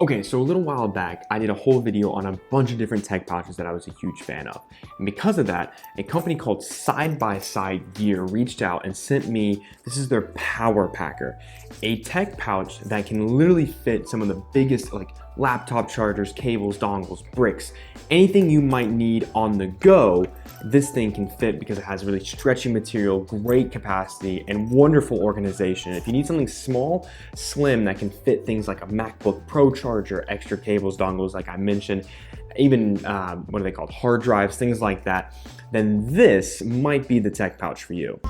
Okay, so a little while back, I did a whole video on a bunch of different tech pouches that I was a huge fan of. And because of that, a company called Side by Side Gear reached out and sent me, this is their Power Packer, a tech pouch that can literally fit some of the biggest laptop chargers, cables, dongles, bricks, anything you might need on the go. This thing can fit because it has really stretchy material, great capacity, and wonderful organization. If you need something small, slim, that can fit things like a MacBook Pro Charger, extra cables, dongles, like I mentioned, even what are they called, hard drives, things like that, then this might be the tech pouch for you.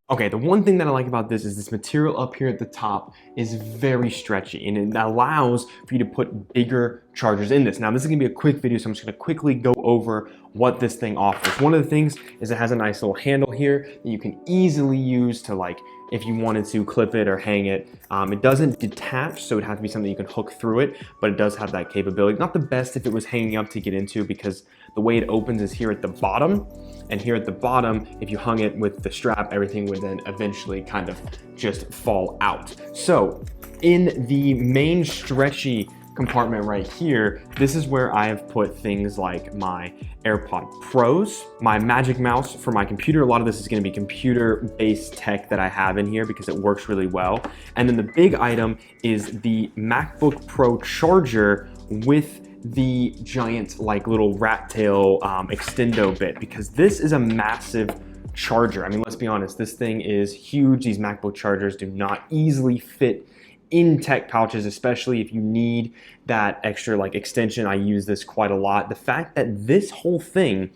Okay, the one thing that I like about this is this material up here at the top is very stretchy, and it allows for you to put bigger chargers in this. Now, this is gonna be a quick video, so I'm just gonna quickly go over what this thing offers. One of the things is it has a nice little handle here that you can easily use to, like, if you wanted to clip it or hang it. It doesn't detach, so it has to be something you can hook through it, but it does have that capability. Not the best if it was hanging up to get into, because the way it opens is here at the bottom, and here at the bottom, if you hung it with the strap, everything would then eventually kind of just fall out. So in the main stretchy compartment right here, this is where I have put things like my AirPod Pros, my Magic Mouse for my computer. A lot of this is going to be computer-based tech that I have in here because it works really well. And then the big item is the MacBook Pro Charger with the giant little rat tail extendo bit, because this is a massive charger. I mean, let's be honest, this thing is huge. These MacBook chargers do not easily fit in tech pouches, especially if you need that extra extension. I use this quite a lot. The fact that this whole thing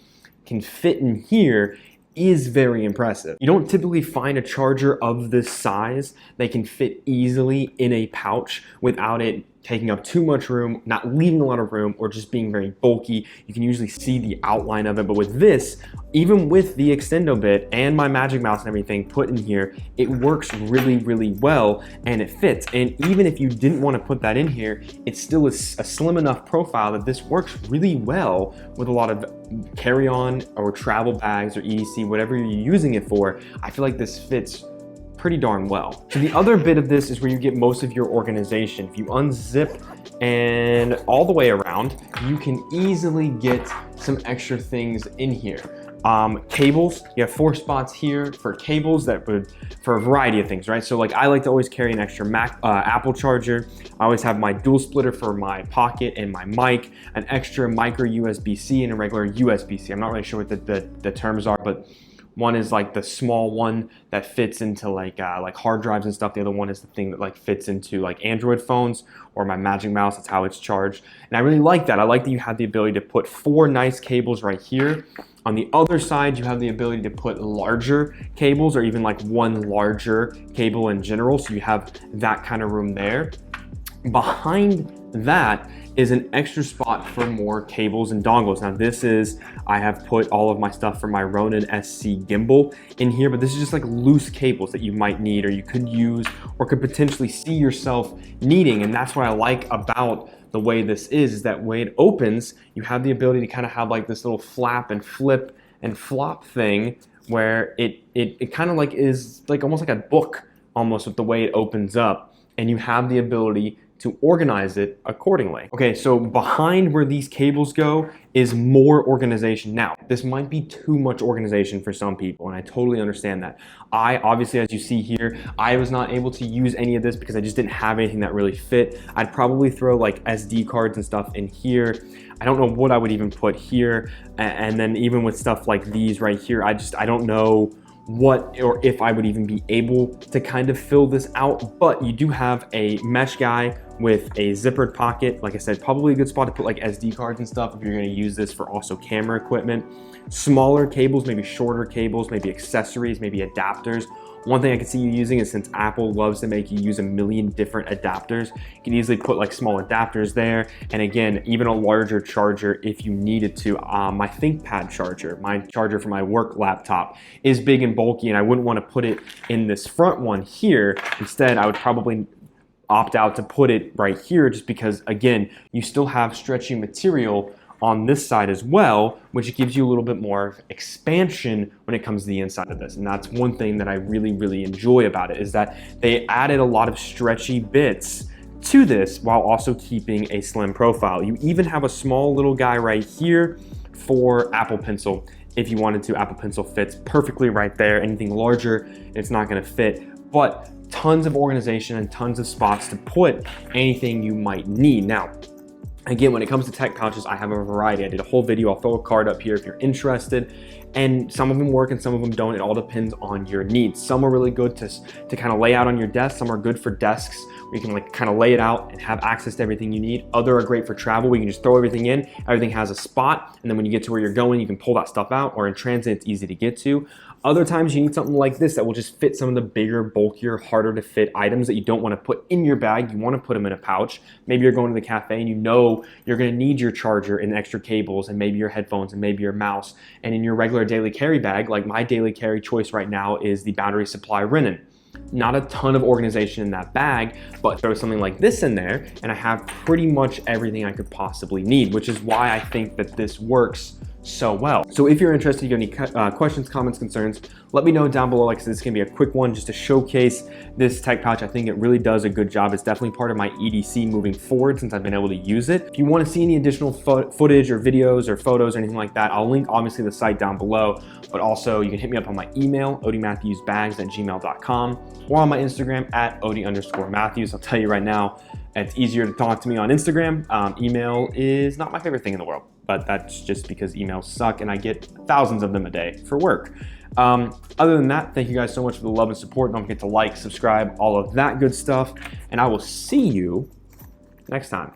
can fit in here is very impressive. You don't typically find a charger of this size that can fit easily in a pouch without it taking up too much room, not leaving a lot of room, or just being very bulky. You can usually see the outline of it, but with this, even with the extendo bit and my Magic Mouse and everything put in here, it works really, really well, and it fits. And even if you didn't want to put that in here, it still is a slim enough profile that this works really well with a lot of carry-on or travel bags or EDC, whatever you're using it for. I feel like this fits pretty darn well. So the other bit of this is where you get most of your organization. If you unzip and all the way around, you can easily get some extra things in here. Cables, you have 4 spots here for cables that would, for a variety of things, right? So I like to always carry an extra Apple charger. I always have my dual splitter for my pocket and my mic, an extra micro USB-C and a regular USB-C. I'm not really sure what the terms are, but one is the small one that fits into hard drives and stuff. The other one is the thing that fits into Android phones or my Magic Mouse. That's how it's charged. And I really like that. I like that you have the ability to put 4 nice cables right here. On the other side, you have the ability to put larger cables, or even one larger cable in general. So you have that kind of room there. Behind that is an extra spot for more cables and dongles. Now I have put all of my stuff for my Ronin SC gimbal in here, but this is just loose cables that you might need, or you could use, or could potentially see yourself needing. And that's what I like about the way this is that way it opens, you have the ability to kind of have this little flap and flip and flop thing where it kind of is almost like a book, almost, with the way it opens up, and you have the ability to organize it accordingly. Okay, so behind where these cables go is more organization. Now, this might be too much organization for some people, and I totally understand that. Obviously, as you see here, I was not able to use any of this because I just didn't have anything that really fit. I'd probably throw SD cards and stuff in here. I don't know what I would even put here. And then even with stuff like these right here, I don't know what or if I would even be able to kind of fill this out. But you do have a mesh guy with a zippered pocket. Like I said, probably a good spot to put SD cards and stuff if you're going to use this for also camera equipment. Smaller cables, maybe shorter cables, maybe accessories, maybe adapters. One thing I can see you using is, since Apple loves to make you use a million different adapters, you can easily put small adapters there. And again, even a larger charger if you needed to. My Thinkpad charger, my charger for my work laptop, is big and bulky, and I wouldn't want to put it in this front one here. Instead, I would probably opt out to put it right here just because, again, you still have stretchy material on this side as well, which gives you a little bit more expansion when it comes to the inside of this. And that's one thing that I really, really enjoy about it, is that they added a lot of stretchy bits to this while also keeping a slim profile. You even have a small little guy right here for Apple Pencil. If you wanted to, Apple Pencil fits perfectly right there. Anything larger, it's not gonna fit, but tons of organization and tons of spots to put anything you might need. Now, again, when it comes to tech pouches, I have a variety. I did a whole video. I'll throw a card up here if you're interested. And some of them work and some of them don't. It all depends on your needs. Some are really good to kind of lay out on your desk. Some are good for desks where you can like kind of lay it out and have access to everything you need. Other are great for travel where you can just throw everything in. Everything has a spot. And then when you get to where you're going, you can pull that stuff out, or in transit, it's easy to get to. Other times you need something like this that will just fit some of the bigger, bulkier, harder to fit items that you don't want to put in your bag. You want to put them in a pouch. Maybe you're going to the cafe and you know you're going to need your charger and extra cables and maybe your headphones and maybe your mouse. And in your regular daily carry bag, like my daily carry choice right now is the Battery Supply Renin. Not a ton of organization in that bag, but throw something like this in there and I have pretty much everything I could possibly need, which is why I think that this works so well. So if you're interested, you got any questions, comments, concerns, let me know down below. Like I said, this is gonna be a quick one just to showcase this tech pouch. I think it really does a good job. It's definitely part of my EDC moving forward since I've been able to use it. If you wanna see any additional footage or videos or photos or anything like that, I'll link obviously the site down below, but also you can hit me up on my email, odiematthewsbags@gmail.com, or on my Instagram @odie_matthews. I'll tell you right now, it's easier to talk to me on Instagram. Email is not my favorite thing in the world, but that's just because emails suck and I get thousands of them a day for work. Other than that, thank you guys so much for the love and support. Don't forget to like, subscribe, all of that good stuff, and I will see you next time.